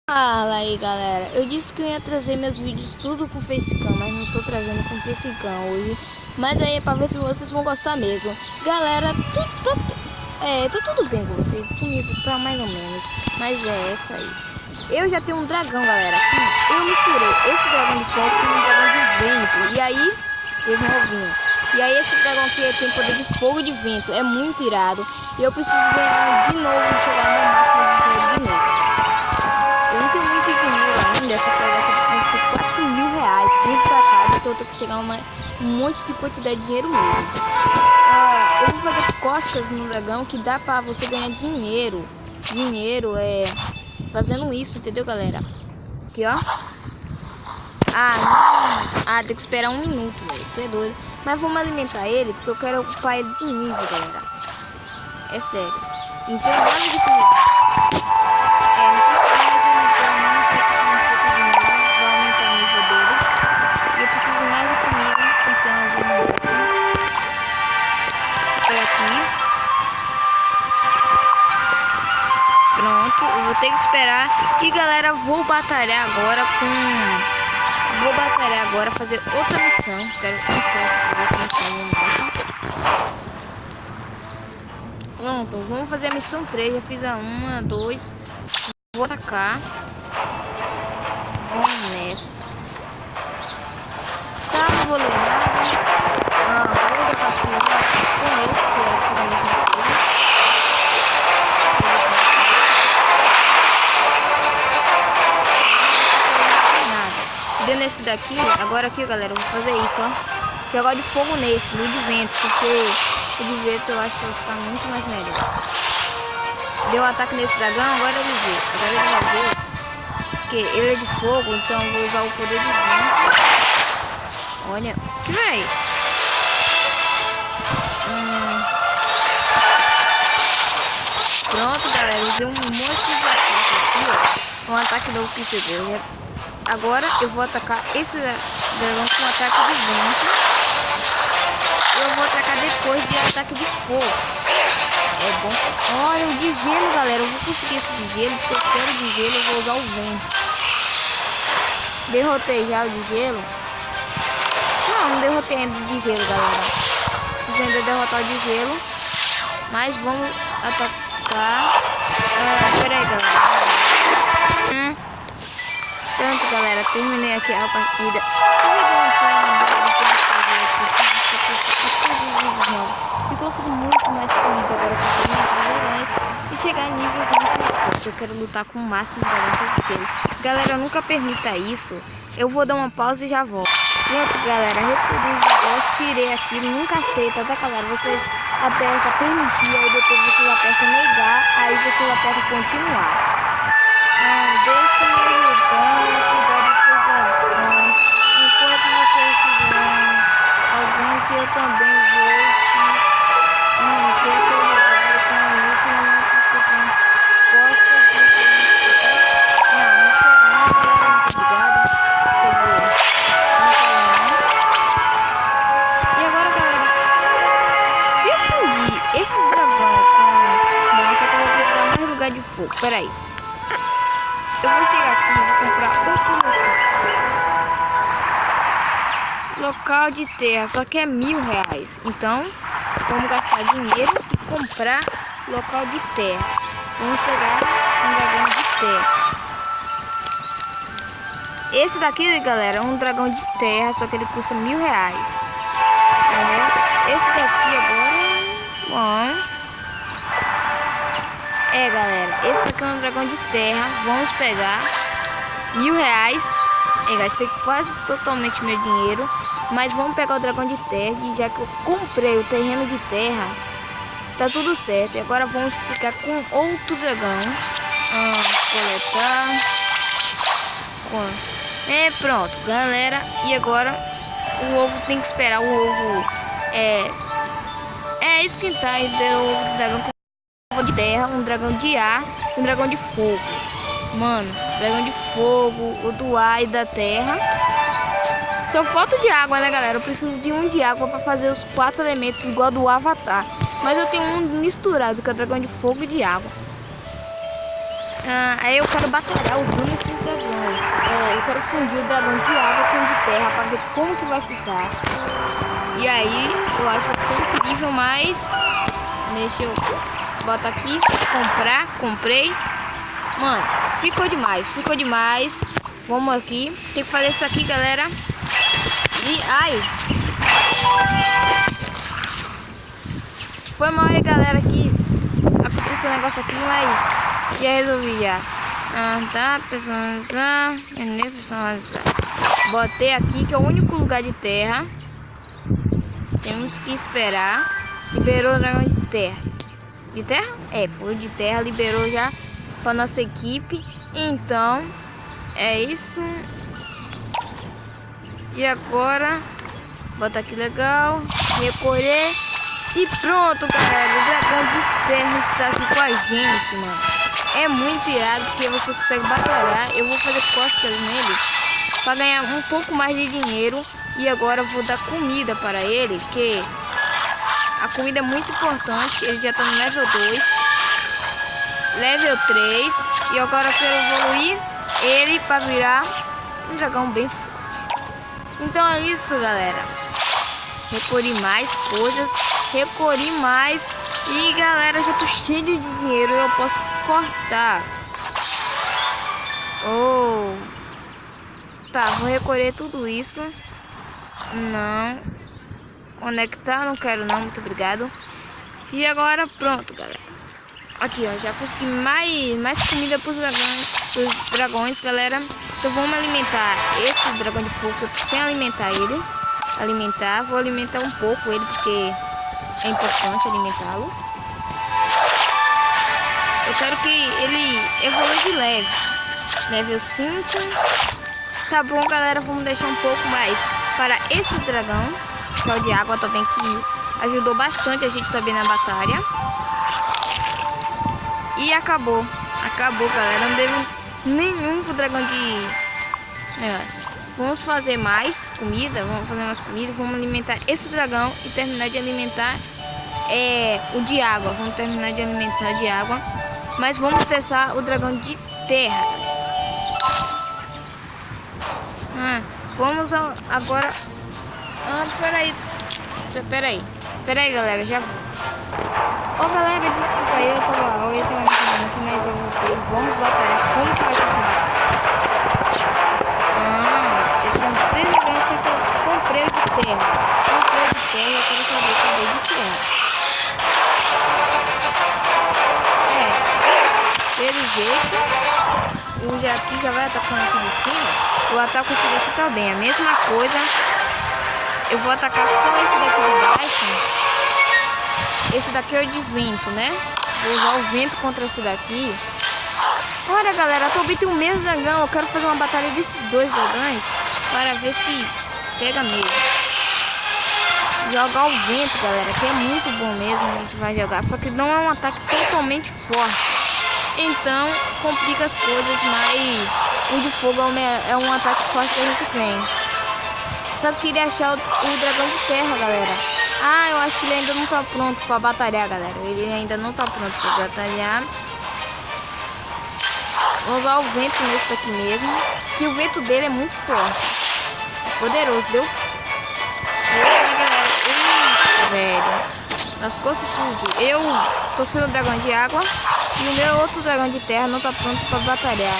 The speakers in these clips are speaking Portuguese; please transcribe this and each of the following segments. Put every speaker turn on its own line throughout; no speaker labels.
Fala aí, galera. Eu disse que eu ia trazer meus vídeos tudo com facecam, mas não tô trazendo com facecam hoje. Mas aí é pra ver se vocês vão gostar mesmo. Galera, tá tudo bem com vocês. Comigo tá mais ou menos. Mas é essa aí. Eu já tenho um dragão, galera. Eu misturei esse dragão de sol com um dragão de vento. E aí, vocês vão ouvindo. E aí esse dragão aqui tem poder de fogo e de vento. É muito irado. E eu preciso ganhar de novo e chegar no meu máximo de dinheiro de novo. Eu não tenho muito dinheiro ainda, essa coisa aqui por 4 mil reais, tudo pra cá, então eu tenho que chegar a um monte de quantidade de dinheiro mesmo. Eu vou fazer costas no dragão que dá pra você ganhar dinheiro. Dinheiro fazendo isso, entendeu, galera? Aqui, ó. Tem que esperar 1 minuto, velho, tu é doido. Mas vamos alimentar ele, porque eu quero upar ele de nível, galera. É sério. Então, nada de comida. Pronto, eu vou ter que esperar. E galera, vou batalhar agora, fazer outra missão. Pronto, vamos fazer a missão 3. Já fiz a 1, a 2. Vou atacar. Vamos nessa. Tá, não vou ler nada. Vou jogar aqui com esse que é a mesma coisa. Deu nesse daqui, agora aqui, galera, eu vou fazer isso, ó. Jogar de fogo nesse, no de vento, porque o de vento eu acho que vai ficar muito mais melhor. Deu um ataque nesse dragão, agora ele vê. Agora ele vai ver, porque ele é de fogo, então eu vou usar o poder de vento. Olha, que véi. Pronto, galera, eu usei um monte de ataque aqui, ó. Um ataque novo que você viu. Agora eu vou atacar esse dragão com um ataque de vento. Eu vou atacar depois de ataque de fogo. É bom. Olha, o de gelo, galera. Eu vou conseguir esse de gelo, porque eu quero de gelo, eu vou usar o vento. Derrotei já o de gelo. Não derrotei ainda o de gelo, galera. Preciso ainda derrotar o de gelo. Mas vamos atacar. Pera aí, galera. Pronto, galera, terminei aqui a partida. E consigo muito mais comida agora pra fazer e chegar em níveis muito mais fortes. Eu quero lutar com o máximo de dragão que eu quero. Galera, nunca permita isso. Eu vou dar uma pausa e já volto. Pronto, galera, recolhi o negócio, tirei aqui, nunca aceita, tá, galera? Vocês apertam permitir, aí depois vocês apertam negar, aí vocês apertam continuar. Deixa me ajudando a cuidar dos seus dragões. Enquanto vocês estiverem ausente, eu também vou te manter atualizado com a última notificação. Gosta de não foi não, galera, muito obrigado. E agora, galera, se eu fundir esse dragão com... Nossa, eu vou precisar mais lugar de fogo. Peraí. Eu vou chegar aqui e vou comprar outro local de terra, só que é R$1000. Então, vamos gastar dinheiro e comprar local de terra. Vamos pegar um dragão de terra. Esse daqui, galera, é um dragão de terra, só que ele custa R$1000. Esse daqui agora, bom... galera, esse daqui é um dragão de terra. Vamos pegar R$1000. Gastei quase totalmente meu dinheiro. Mas vamos pegar o dragão de terra. E já que eu comprei o terreno de terra, tá tudo certo. E agora vamos ficar com outro dragão. Coletar. Pronto, galera. E agora o ovo tem que esperar o ovo esquentar. E o ovo do dragão de terra, um dragão de ar, um dragão de fogo. Mano, dragão de fogo, o do ar e da terra. Só falta de água, né, galera? Eu preciso de um de água para fazer os 4 elementos igual do Avatar. Mas eu tenho um misturado, que é o dragão de fogo e de água. Aí eu quero batalhar usando esses dragões. Eu quero fundir o dragão de água com o de terra para ver como que vai ficar. E aí eu acho tão incrível, mas deixa eu botar aqui, comprei. Mano, ficou demais. Vamos aqui, tem que fazer isso aqui, galera. E ai, foi mal aí, galera, que aconteceu esse negócio aqui, mas já resolvi já. Tá, personalizar, personalizar. Botei aqui que é o único lugar de terra. Temos que esperar. Liberou o dragão de terra. De terra? Foi de terra, liberou já para nossa equipe. Então, é isso. E agora, bota aqui legal, recolher e pronto, galera. O dragão de terra está aqui com a gente, mano. É muito irado porque você consegue batalhar. Eu vou fazer costas nele para ganhar um pouco mais de dinheiro. E agora eu vou dar comida para ele, que a comida é muito importante. Ele já está no level 2, level 3. E agora eu quero evoluir ele para virar um dragão bem forte. Então é isso, galera. Recolhi mais coisas, recolhi mais. E galera, já tô cheio de dinheiro. Eu posso cortar. Tá, vou recolher tudo isso. Não. Conectar, não quero não, muito obrigado. E agora pronto, galera. Aqui, ó, já consegui mais comida pros dragões, galera. Então vamos alimentar esse dragão de fogo. Eu preciso alimentar ele. Vou alimentar um pouco ele, porque é importante alimentá-lo. Eu quero que ele evolua de level 5. Tá bom, galera, vamos deixar um pouco mais para esse dragão, que é o de água também, que ajudou bastante a gente também na batalha. E acabou, galera. Não deu nenhum pro dragão de negócio. Vamos fazer mais comida, vamos alimentar esse dragão e terminar de alimentar o de água. Vamos terminar de alimentar de água, mas vamos testar o dragão de terra. Vamos agora. Peraí, galera, já volto. Galera, desculpa aí, eu tava aqui, mas eu voltei. Vamos batalhar. Como que vai funcionar? Eu tenho 3 dragões que eu comprei de terra. Eu quero saber cadê de terra. Pelo jeito, o aqui já vai atacando aqui de cima. Eu ataco esse daqui também, a mesma coisa. Eu vou atacar só esse daqui de baixo. Esse daqui é o de vento, né? Vou usar o vento contra esse daqui. Olha, galera, eu tô obtendo o mesmo dragão. Eu quero fazer uma batalha desses 2 dragões para ver se pega mesmo. Jogar o vento, galera, que é muito bom mesmo. A gente vai jogar, só que não é um ataque totalmente forte. Então complica as coisas, mas o de fogo é um ataque forte que a gente tem. Só que queria achar o dragão de terra, galera. Eu acho que ele ainda não tá pronto pra batalhar, galera. Ele ainda não tá pronto pra batalhar. Vou usar o vento nesse daqui mesmo, que o vento dele é muito forte. Poderoso, deu? Velho. Lascou-se tudo. Eu tô sendo o dragão de água e o meu outro dragão de terra não tá pronto pra batalhar.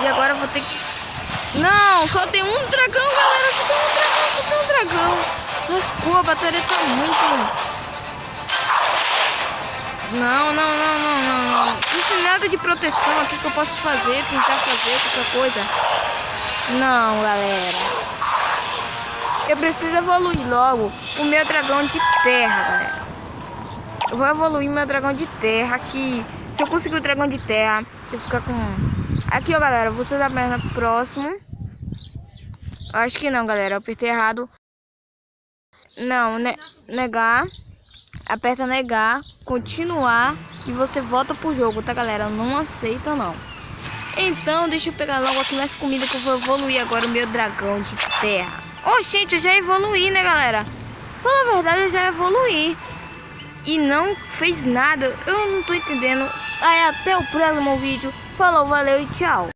E agora eu vou ter que... Não, só tem um dragão, galera. Só tem um dragão. Lascou, a batalha tá muito... Não. Não tem nada de proteção aqui que eu posso fazer, tentar fazer qualquer coisa. Não, galera. Eu preciso evoluir logo o meu dragão de terra, galera. Eu vou evoluir meu dragão de terra aqui. Se eu conseguir o dragão de terra, se eu ficar com... Aqui, ó, galera, vocês apertam próximo. Acho que não, galera, eu apertei errado. Não, negar. Aperta negar, continuar e você volta pro jogo, tá, galera? Não aceita, não. Então, deixa eu pegar logo aqui mais comida que eu vou evoluir agora o meu dragão de terra. Gente, eu já evoluí, né, galera? Pela verdade, eu já evoluí. e não fez nada. Eu não tô entendendo. Aí até o próximo vídeo. Falou, valeu e tchau.